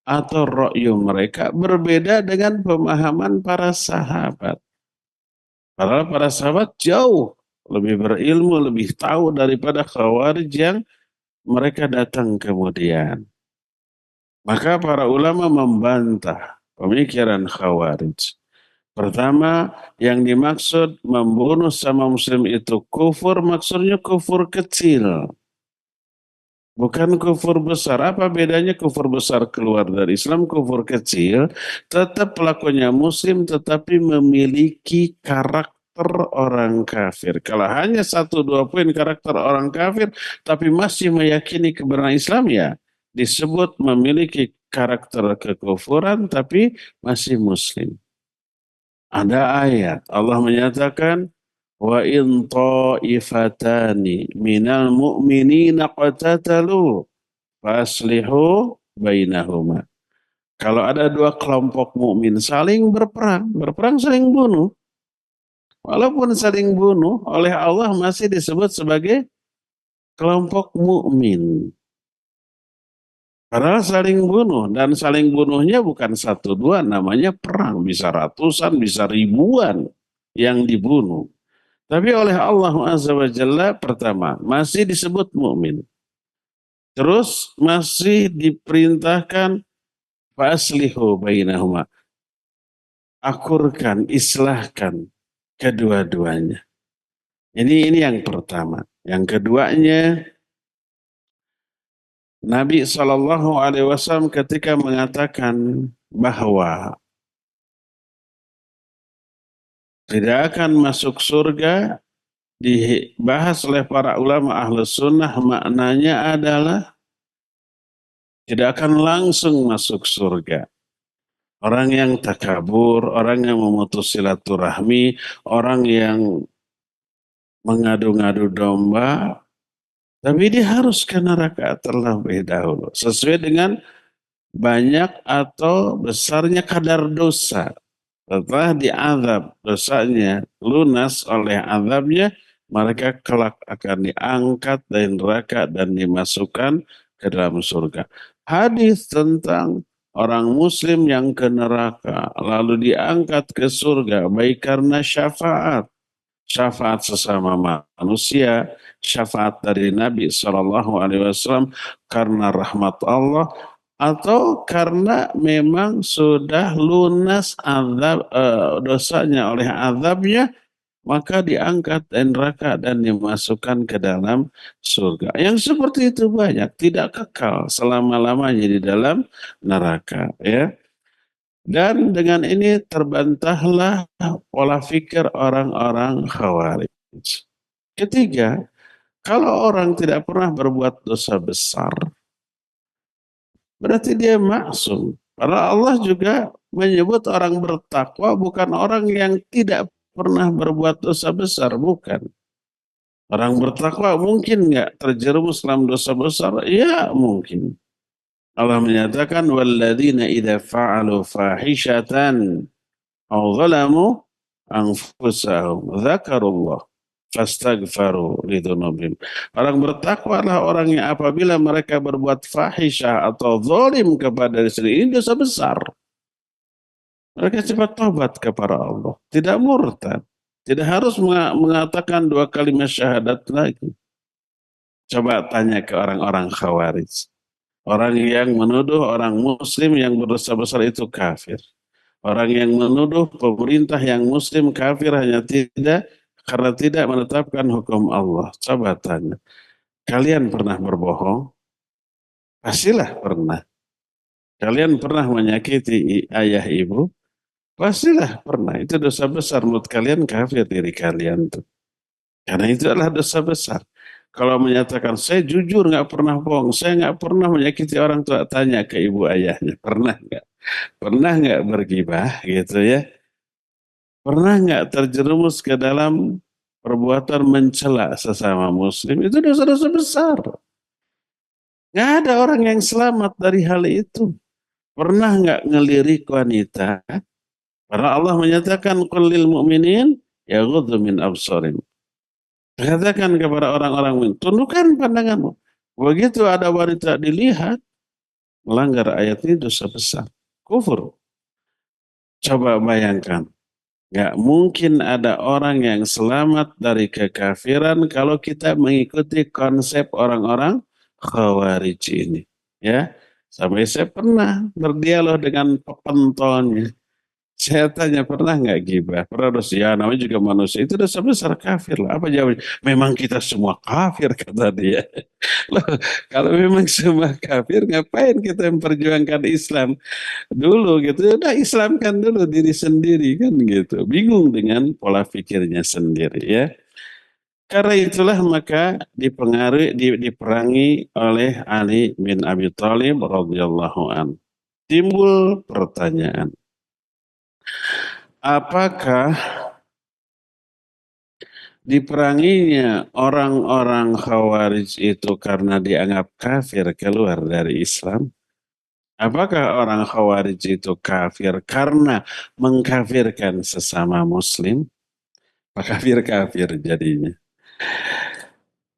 atau ra'yu mereka berbeda dengan pemahaman para sahabat. Padahal para sahabat jauh lebih berilmu, lebih tahu daripada Khawarij yang mereka datang kemudian. Maka para ulama membantah pemikiran Khawarij. Pertama, yang dimaksud membunuh sama muslim itu kufur, maksudnya kufur kecil. Bukan kufur besar. Apa bedanya kufur besar keluar dari Islam, kufur kecil, tetap pelakunya muslim tetapi memiliki karakter orang kafir. Kalau hanya satu dua poin karakter orang kafir, tapi masih meyakini kebenaran Islam, ya disebut memiliki karakter kekufuran tapi masih muslim. Ada ayat Allah menyatakan wa in ta'ifatani minal mu'minina qatatalu faslihu bainahuma. Kalau ada dua kelompok mukmin saling berperang, berperang saling bunuh. Walaupun saling bunuh oleh Allah masih disebut sebagai kelompok mukmin. Padahal saling bunuh dan saling bunuhnya bukan satu dua, namanya perang, bisa ratusan, bisa ribuan yang dibunuh. Tapi oleh Allah Azza wa Jalla pertama masih disebut mukmin. Terus masih diperintahkan faslihu bainahuma. Akurkan, islahkan kedua-duanya. Ini yang pertama. Yang keduanya, Nabi SAW ketika mengatakan bahwa tidak akan masuk surga, dibahas oleh para ulama ahlus sunnah, maknanya adalah tidak akan langsung masuk surga. Orang yang takabur, orang yang memutus silaturahmi, orang yang mengadu-ngadu domba, tapi dia harus ke neraka terlebih dahulu. Sesuai dengan banyak atau besarnya kadar dosa. Setelah diazab dosanya lunas oleh azabnya, mereka kelak akan diangkat dari neraka dan dimasukkan ke dalam surga. Hadis tentang orang muslim yang ke neraka lalu diangkat ke surga baik karena syafaat sesama manusia, syafaat dari Nabi SAW karena rahmat Allah, atau karena memang sudah lunas azab dosanya oleh azabnya, maka diangkat dari neraka dan dimasukkan ke dalam surga. Yang seperti itu banyak, tidak kekal selama-lamanya di dalam neraka, ya. Dan dengan ini terbantahlah pola pikir orang-orang Khawarij. Ketiga, kalau orang tidak pernah berbuat dosa besar, berarti dia maksum. Karena Allah juga menyebut orang bertakwa bukan orang yang tidak pernah berbuat dosa besar, bukan. Orang bertakwa mungkin nggak terjerumus dalam dosa besar? Ya mungkin. Allah menyatakan walladzina idza fa'alu fahishatan aw zalamu anfusahum dzakarullah fastaghfaru lidzunubihim. Orang bertakwa adalah orang yang apabila mereka berbuat fahisyah atau zalim kepada diri sendiri, ini dosa besar. Mereka cepat tobat kepada Allah, tidak murtad, tidak harus mengatakan dua kalimat syahadat lagi. Coba tanya ke orang-orang Khawarij. Orang yang menuduh orang muslim yang berdosa besar itu kafir. Orang yang menuduh pemerintah yang muslim kafir hanya tidak karena tidak menetapkan hukum Allah. Coba tanya, kalian pernah berbohong? Pastilah pernah. Kalian pernah menyakiti ayah ibu? Pastilah pernah. Itu dosa besar menurut kalian, kafir diri kalian tuh. Karena itu adalah dosa besar. Kalau menyatakan saya jujur nggak pernah bohong, saya nggak pernah menyakiti orang tua, tanya ke ibu ayahnya, pernah nggak? Pernah nggak bergibah gitu ya? Pernah nggak terjerumus ke dalam perbuatan mencela sesama muslim? Itu dosa-dosa besar. Nggak ada orang yang selamat dari hal itu. Pernah nggak ngelirik wanita? Karena Allah menyatakan qul lil mu'minin yaghuddu min absarim. Katakan kepada orang-orang mukmin, tundukkan pandanganmu. Begitu ada wanita dilihat, melanggar ayat ini dosa besar. Kufur. Coba bayangkan. Nggak mungkin ada orang yang selamat dari kekafiran kalau kita mengikuti konsep orang-orang Khawarij ini. Ya, sampai saya pernah berdialog dengan penontonnya. Saya tanya, pernah nggak gibah? Pernah dosa? Ya namanya juga manusia. Itu dosa besar, kafir lah. Apa jawabnya? Memang kita semua kafir, kata dia. Loh, kalau memang semua kafir, ngapain kita memperjuangkan Islam dulu gitu? Udah Islamkan dulu diri sendiri kan gitu. Bingung dengan pola pikirnya sendiri ya. Karena itulah maka diperangi oleh Ali bin Abi Thalib radhiyallahu an. Timbul pertanyaan, apakah diperanginya orang-orang Khawarij itu karena dianggap kafir keluar dari Islam? Apakah orang Khawarij itu kafir karena mengkafirkan sesama Muslim? Kafir-kafir jadinya.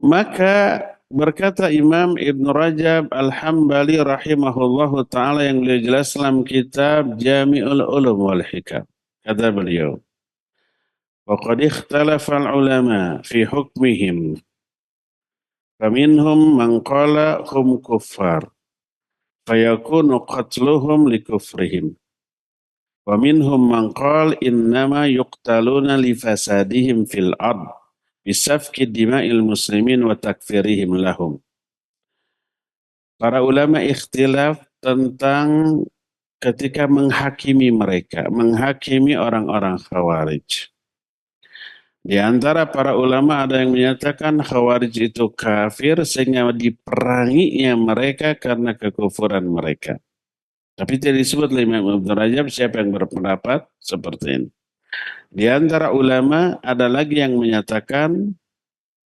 Maka berkata Imam Ibn Rajab Al-Hambali rahimahullahu ta'ala yang beliau jelas dalam kitab Jami'ul Ulum wal Hikam. Kata beliau, وَقَدْ اخْتَلَفَ الْعُلَمَاء فِي حُكْمِهِمْ فَمِنْهُمْ مَنْ قَالَ هُمْ كُفَّارٌ فَيَكُونُ قَتْلُهُمْ لِكُفْرِهِمْ وَمِنْهُمْ مَنْ قَالَ إِنَّمَا يُقْتَلُونَ لِفَسَادِهِمْ فِي الْأَرْضِ بِسَفْكِ دِمَاءِ الْمُسْلِمِينَ وَتَكْفِرِهِمْ لَهُمْ. Para ulama ikhtilaf tentang ketika menghakimi mereka, menghakimi orang-orang Khawarij. Di antara para ulama ada yang menyatakan Khawarij itu kafir sehingga diperanginya mereka karena kekufuran mereka. Tapi tidak disebut oleh Imam Ibn Rajab siapa yang berpendapat seperti ini. Di antara ulama ada lagi yang menyatakan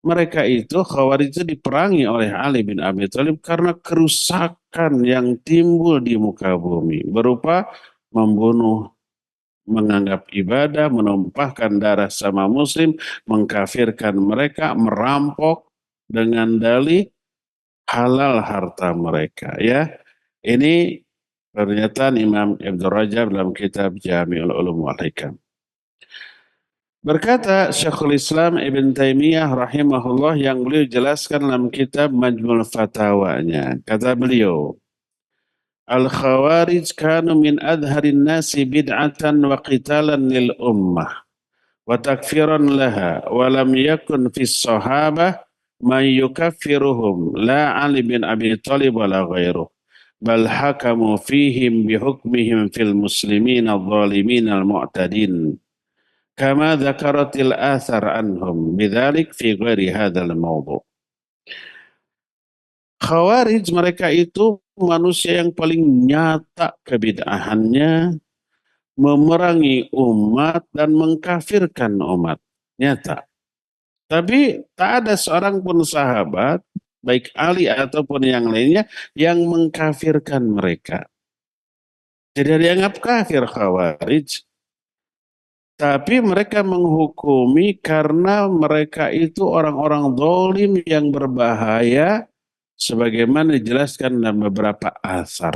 mereka itu Khawarij itu diperangi oleh Ali bin Abi Thalib karena kerusakan yang timbul di muka bumi berupa membunuh, menganggap ibadah, menumpahkan darah sama muslim, mengkafirkan mereka, merampok dengan dalih halal harta mereka ya. Ini pernyataan Imam Ibn Rajab dalam kitab Jami'ul Ulum wal Hikam. Berkata Syekhul Islam Ibn Taimiyah rahimahullah yang beliau jelaskan dalam kitab Majmul Fatawanya. Kata beliau, Al-Khawarij kanu min adharin nasi bid'atan wa qitalan lil ummah wa takfiran laha wa lam yakun fis sahabah man yukaffiruhum la Ali bin Abi Thalib wa la ghairuh bal hakamu fihim bihukmihim fil muslimin al-zalimin al-mu'tadin kama dzakaratil athar anhum bidzalik fi ghairi hadzal mawdu'. Khawarij mereka itu manusia yang paling nyata kebid'ahannya, memerangi umat dan mengkafirkan umat. Nyata. Tapi tak ada seorang pun sahabat, baik Ali ataupun yang lainnya, yang mengkafirkan mereka. Tidak dianggap kafir Khawarij. Tapi mereka menghukumi karena mereka itu orang-orang zalim yang berbahaya sebagaimana dijelaskan dalam beberapa asar.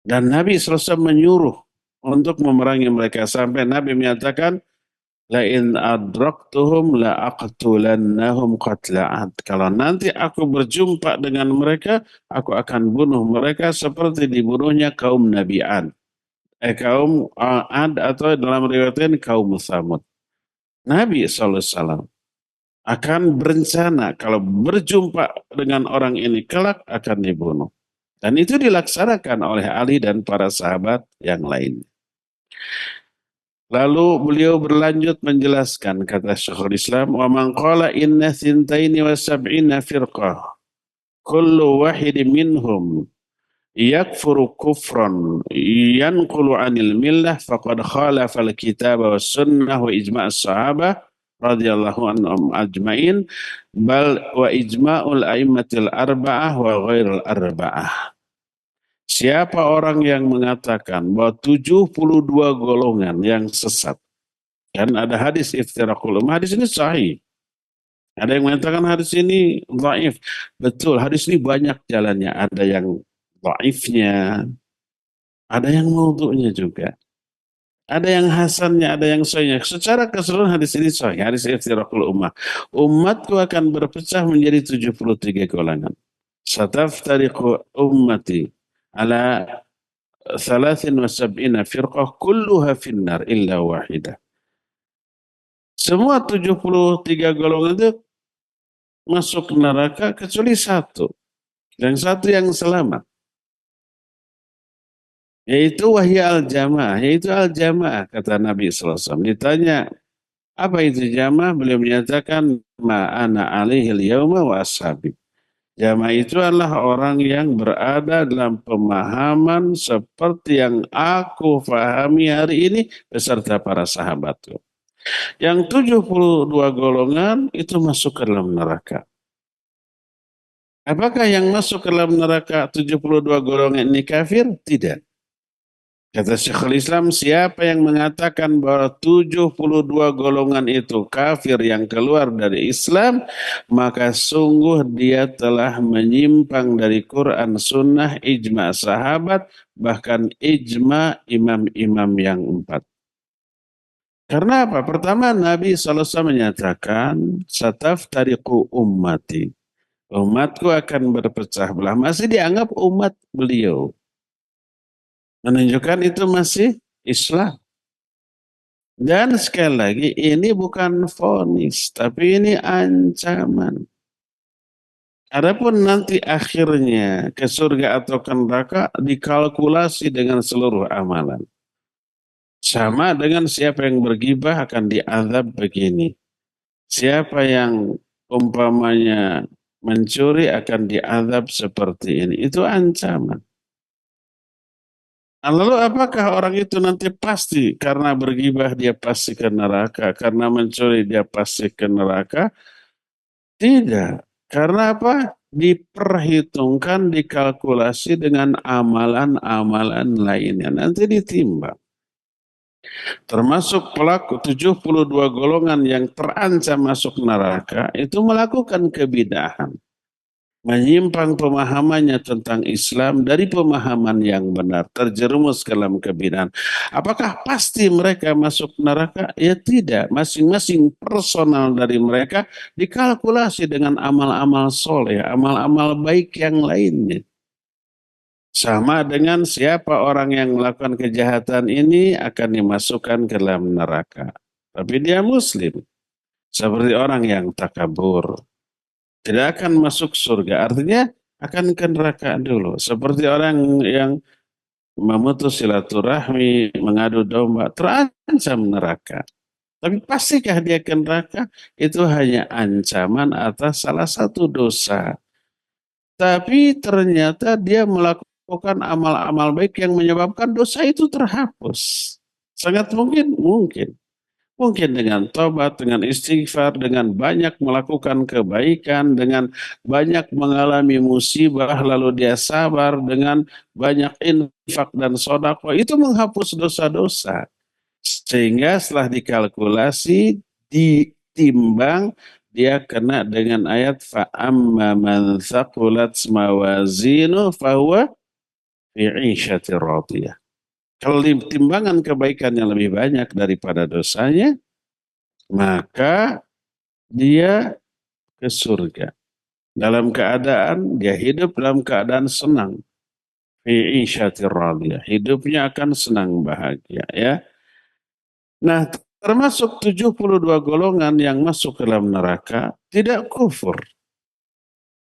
Dan Nabi SAW menyuruh untuk memerangi mereka sampai Nabi menyatakan la in adraktuhum la aqtulannahum qatla'at. Kalau nanti aku berjumpa dengan mereka, aku akan bunuh mereka seperti dibunuhnya kaum Nabi Ad. Kaum Ad atau dalam riwayat lain kaum Tsamud. Nabi SAW akan berencana kalau berjumpa dengan orang ini kelak akan dibunuh. Dan itu dilaksanakan oleh Ali dan para sahabat yang lain. Lalu beliau berlanjut menjelaskan kata Syekhul Islam, wa man qala inna thintaini wa sab'ina firqah kullu wahidin minhum yakfuru kufran yanqulu anil millah faqad khalafa al-kitab wa sunnah wa ijma' as-sahabah radhiyallahu anhum ajma'in bal wa ijma'ul a'immatil arba'ah wa ghairul arba'ah. Siapa orang yang mengatakan bahwa 72 golongan yang sesat, kan ada hadis iftiraqul ummah, hadis ini sahih. Ada yang mengatakan hadis ini dhaif. Betul, hadis ini banyak jalannya. Ada yang dhaifnya, ada yang maudhu'nya juga. Ada yang hasannya, ada yang sahihnya. Secara keseluruhan hadis ini sahih, hadis iftiraqul ummah. Umatku akan berpecah menjadi 73 golongan. Sataftariqu ummati ala 73 firqah kulluha finnar illa wahidah. Semua 73 golongan itu masuk neraka kecuali satu. Yang satu yang selamat. Yaitu wahya al-jamaah. Yaitu al-jamaah kata Nabi SAW. Ditanya apa itu jamaah? Beliau menyatakan ma'ana alaihil yauma wa ashabi. Jamaah itu adalah orang yang berada dalam pemahaman seperti yang aku fahami hari ini beserta para sahabatku. Yang 72 golongan itu masuk ke dalam neraka. Apakah yang masuk ke dalam neraka 72 golongan ini kafir? Tidak. Kata Syekhul Islam, siapa yang mengatakan bahwa 72 golongan itu kafir yang keluar dari Islam, maka sungguh dia telah menyimpang dari Quran, Sunnah, ijma sahabat, bahkan ijma imam-imam yang 4. Karena apa? Pertama, Nabi SAW menyatakan, sataftariqu ummati. Umatku akan berpecah belah. Masih dianggap umat beliau. Menunjukkan itu masih Islam. Dan sekali lagi ini bukan vonis, tapi ini ancaman. Adapun nanti akhirnya ke surga atau ke neraka dikalkulasi dengan seluruh amalan. Sama dengan siapa yang bergibah akan diazab begini. Siapa yang umpamanya mencuri akan diazab seperti ini. Itu ancaman. Lalu apakah orang itu nanti pasti karena bergibah dia pasti ke neraka, karena mencuri dia pasti ke neraka? Tidak. Karena apa? Diperhitungkan, dikalkulasi dengan amalan-amalan lainnya. Nanti ditimbang. Termasuk pelaku 72 golongan yang terancam masuk neraka itu melakukan kebidahan. Menyimpang pemahamannya tentang Islam dari pemahaman yang benar, terjerumus ke dalam kebidahan. Apakah pasti mereka masuk neraka? Ya tidak, masing-masing personal dari mereka dikalkulasi dengan amal-amal soleh, amal-amal baik yang lainnya. Sama dengan siapa orang yang melakukan kejahatan ini akan dimasukkan ke dalam neraka. Tapi dia muslim, seperti orang yang takabur. Tidak akan masuk surga. Artinya akan ke neraka dulu. Seperti orang yang memutus silaturahmi, mengadu domba, terancam neraka. Tapi pastikah dia ke neraka? Itu hanya ancaman atas salah satu dosa. Tapi ternyata dia melakukan amal-amal baik yang menyebabkan dosa itu terhapus. Sangat mungkin, mungkin. Mungkin dengan tobat, dengan istighfar, dengan banyak melakukan kebaikan, dengan banyak mengalami musibah, lalu dia sabar, dengan banyak infak dan sodako, itu menghapus dosa-dosa. Sehingga setelah dikalkulasi, ditimbang, dia kena dengan ayat فَأَمَّا مَنْ ثَقُلَتْ مَوَازِينُهُ فَهُوَ فِي عِيشَةٍ رَاضِيَةٍ. Kalau timbangan kebaikannya lebih banyak daripada dosanya, maka dia ke surga. Dalam keadaan, dia hidup dalam keadaan senang. Fi isyatir radiyah. Hidupnya akan senang bahagia. Ya. Nah, termasuk 72 golongan yang masuk ke dalam neraka, tidak kufur.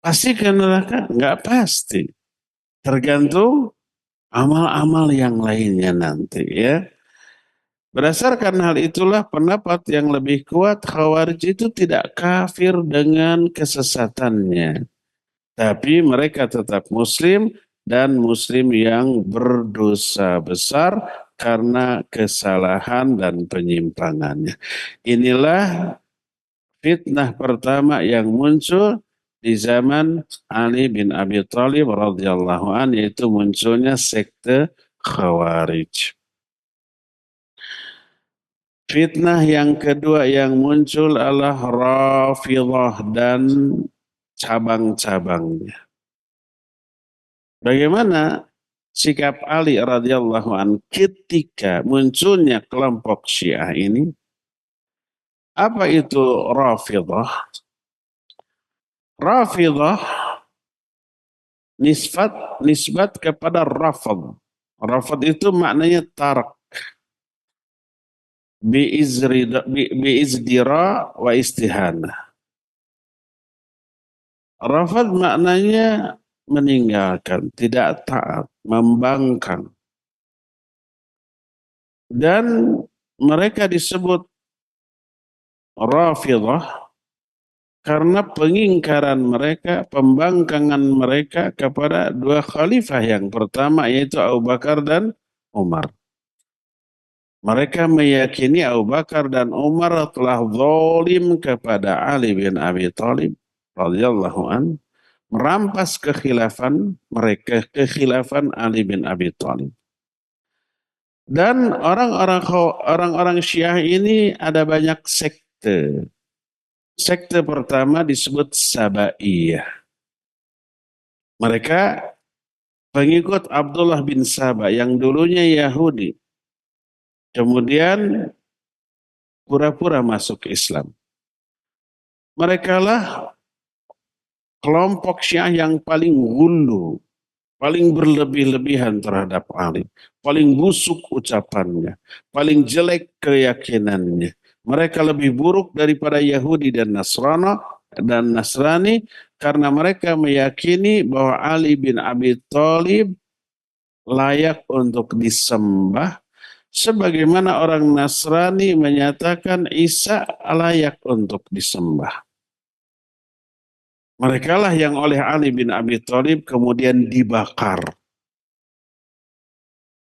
Pasti ke neraka? Enggak pasti. Tergantung amal-amal yang lainnya nanti ya. Berdasarkan hal itulah pendapat yang lebih kuat Khawarij itu tidak kafir dengan kesesatannya. Tapi mereka tetap muslim dan muslim yang berdosa besar karena kesalahan dan penyimpangannya. Inilah fitnah pertama yang muncul di zaman Ali bin Abi Thalib radhiyallahu anhu, yaitu munculnya sekte Khawarij. Fitnah yang kedua yang muncul adalah Rafidhah dan cabang-cabangnya. Bagaimana sikap Ali radhiyallahu anhu ketika munculnya kelompok Syiah ini? Apa itu Rafidhah? Rafidhah nisbat kepada Rafad. Rafad itu maknanya tarak. Biizdira wa istihana. Rafad maknanya meninggalkan, tidak taat, membangkang. Dan mereka disebut Rafidah karena pengingkaran mereka, pembangkangan mereka kepada dua khalifah yang pertama yaitu Abu Bakar dan Umar. Mereka meyakini Abu Bakar dan Umar telah zalim kepada Ali bin Abi Thalib radhiyallahu an, merampas kekhilafan mereka, kekhilafan Ali bin Abi Thalib. Dan orang-orang Syiah ini ada banyak sekte. Sekte pertama disebut Sabaiyah. Mereka pengikut Abdullah bin Saba yang dulunya Yahudi. Kemudian pura-pura masuk Islam. Mereka lah kelompok Syiah yang paling gulu, paling berlebih-lebihan terhadap Ali, paling busuk ucapannya, paling jelek keyakinannya. Mereka lebih buruk daripada Yahudi dan Nasrani karena mereka meyakini bahwa Ali bin Abi Thalib layak untuk disembah sebagaimana orang Nasrani menyatakan Isa layak untuk disembah. Mereka lah yang oleh Ali bin Abi Thalib kemudian dibakar.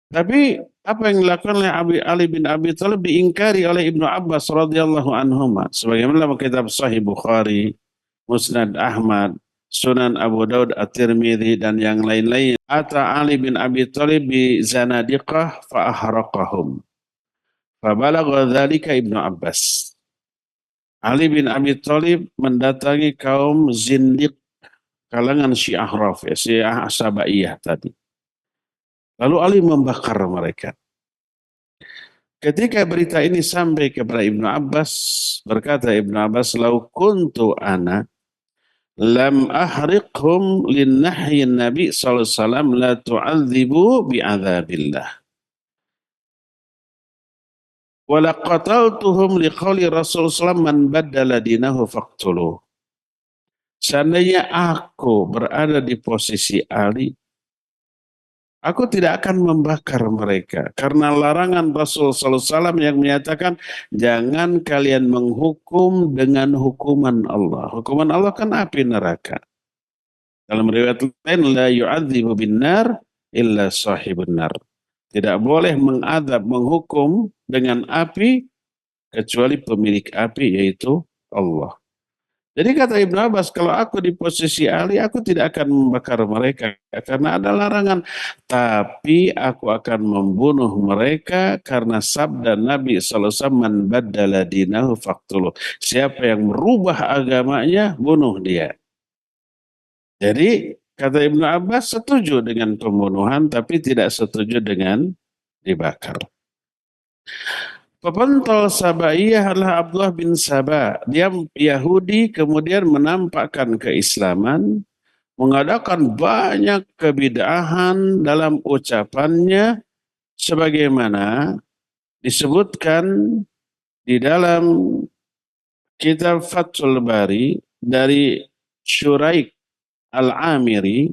Tapi apa yang dilakukan oleh Ali bin Abi Thalib diingkari oleh Ibnu Abbas radhiyallahu anhuma. Sebagaimana dalam kitab Sahih Bukhari, Musnad Ahmad, Sunan Abu Daud At-Tirmidzi dan yang lain-lain. Ata Ali bin Abi Thalib bi zanadiqah fa ahraqahum. Fa balagha dzalika Ibnu Abbas. Ali bin Abi Thalib mendatangi kaum zindiq kalangan Syiah Rafidhah, Syiah Sabaiyah tadi. Lalu Ali membakar mereka. Ketika berita ini sampai kepada Ibnu Abbas, berkata Ibnu Abbas, "Lau kuntu ana lam ahriqhum lin nahyin Nabi sallallahu alaihi wasallam la tu'adzibu bi'adzabillah. Wa laqataltuhum liqauli Rasul sallallahu man baddala dinahu faqtuluh." Seandainya aku berada di posisi Ali, aku tidak akan membakar mereka karena larangan Rasul sallallahu alaihi wasallam yang menyatakan jangan kalian menghukum dengan hukuman Allah. Hukuman Allah kan api neraka. Dalam riwayat lain la yu'adzibu binnar illa sahibun nar. Tidak boleh mengadab, menghukum dengan api kecuali pemilik api yaitu Allah. Jadi kata Ibnu Abbas, kalau aku di posisi Ali, aku tidak akan membakar mereka karena ada larangan. Tapi aku akan membunuh mereka karena sabda Nabi SAW, man baddala dinahu faqtuluh. Siapa yang merubah agamanya, bunuh dia. Jadi kata Ibnu Abbas setuju dengan pembunuhan, tapi tidak setuju dengan dibakar. Pepentol Sabaiyah adalah Abdullah bin Saba. Dia Yahudi kemudian menampakkan keislaman, mengadakan banyak kebid'ahan dalam ucapannya sebagaimana disebutkan di dalam kitab Fathul Bari dari Syuraik Al-Amiri.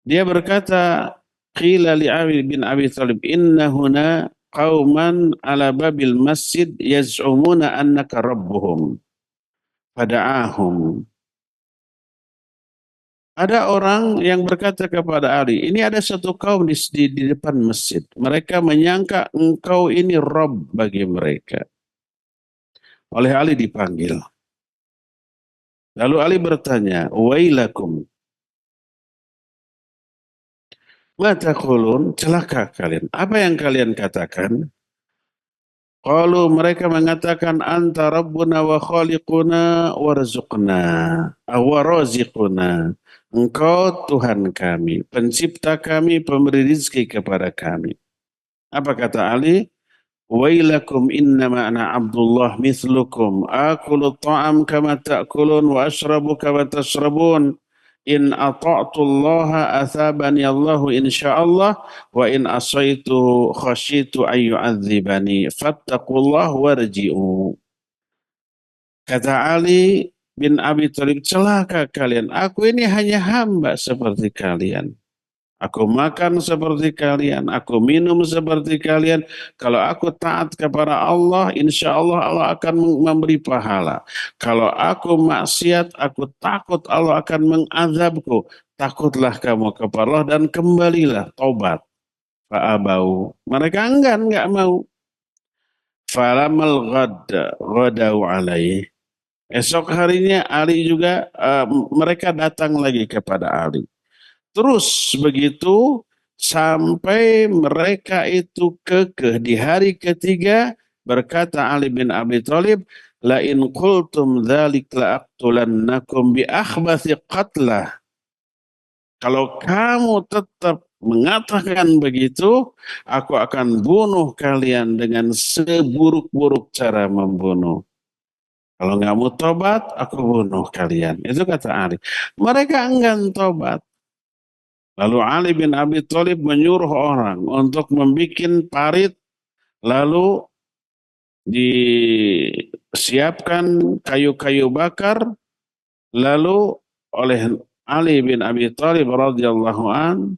Dia berkata, qila li Ali bin Abi Thalib inna huna qauman ala babil masjid yaz'umuna annaka rabbuhum fada'ahum. Ada orang yang berkata kepada Ali, ini ada satu kaum di depan masjid. Mereka menyangka engkau ini Rabb bagi mereka. Oleh Ali dipanggil. Lalu Ali bertanya, wailakum. Ma taqulun, celaka kalian. Apa yang kalian katakan? Qalu, mereka mengatakan anta rabbuna wa khaliquna warzuqna wa raziquna. Engkau Tuhan kami, pencipta kami, pemberi rezeki kepada kami. Apa kata Ali? Wailakum innama ana Abdullah mithlukum akulu ta'am kama ta'kulun wa ashrabu kama tashrabun. In ata'tullaha athabani Allahu insyaallah wa in asaitu khasyitu ayyu'adzibani fattaqullah warji'u. Kata Ali bin Abi Thalib, celaka kalian, aku ini hanya hamba seperti kalian. Aku makan seperti kalian, aku minum seperti kalian. Kalau aku taat kepada Allah, insya Allah Allah akan memberi pahala. Kalau aku maksiat, aku takut Allah akan mengazabku. Takutlah kamu kepada Allah dan kembalilah taubat. Fa'abau. Mereka enggan, enggak mau. Falamal ghadau alaih. Esok harinya Ali juga, mereka datang lagi kepada Ali. Terus begitu sampai mereka itu kekeh di hari ketiga, berkata Ali bin Abi Thalib, la in qultum dzalik la aqtulannakum bi akhbathi qatlah. Kalau kamu tetap mengatakan begitu, aku akan bunuh kalian dengan seburuk-buruk cara membunuh. Kalau nggak mau tobat, aku bunuh kalian. Itu kata Ali. Mereka enggan tobat. Lalu Ali bin Abi Thalib menyuruh orang untuk membuat parit, lalu disiapkan kayu-kayu bakar, lalu oleh Ali bin Abi Thalib radhiyallahu an,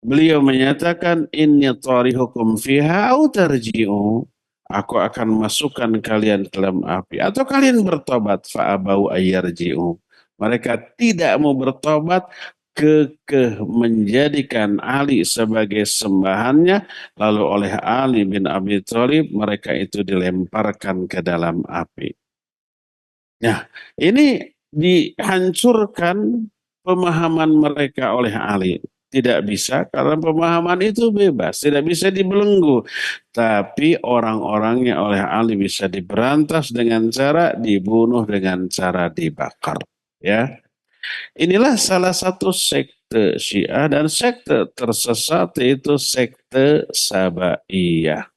beliau menyatakan inni tarihukum fiha au tarji'u. Aku akan masukkan kalian ke dalam api atau kalian bertobat, fa'abau ayyarji'u. Mereka tidak mau bertobat, kekeh menjadikan Ali sebagai sembahannya, lalu oleh Ali bin Abi Thalib mereka itu dilemparkan ke dalam api. Nah, ini dihancurkan pemahaman mereka oleh Ali. Tidak bisa karena pemahaman itu bebas, tidak bisa dibelenggu. Tapi orang-orangnya oleh Ali bisa diberantas dengan cara dibunuh, dengan cara dibakar. Ya, inilah salah satu sekte Syiah, dan sekte tersesat yaitu sekte Sabaiyah.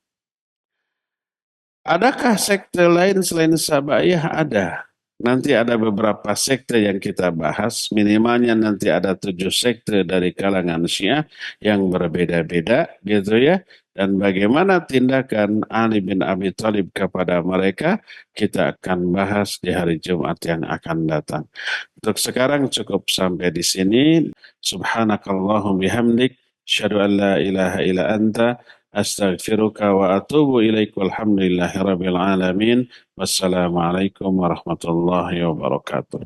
Adakah sekte lain selain Sabaiyah? Ada. Nanti ada beberapa sekte yang kita bahas, minimalnya nanti ada 7 sekte dari kalangan Syiah yang berbeda-beda gitu ya. Dan bagaimana tindakan Ali bin Abi Thalib kepada mereka, kita akan bahas di hari Jumat yang akan datang. Untuk sekarang cukup sampai di sini. Subhanakallahum bihamdik, syadu an la ilaha illa anta, astaghfiruka wa atubu ilaik, walhamdulillahi rabbil alamin. Wassalamualaikum warahmatullahi wabarakatuh.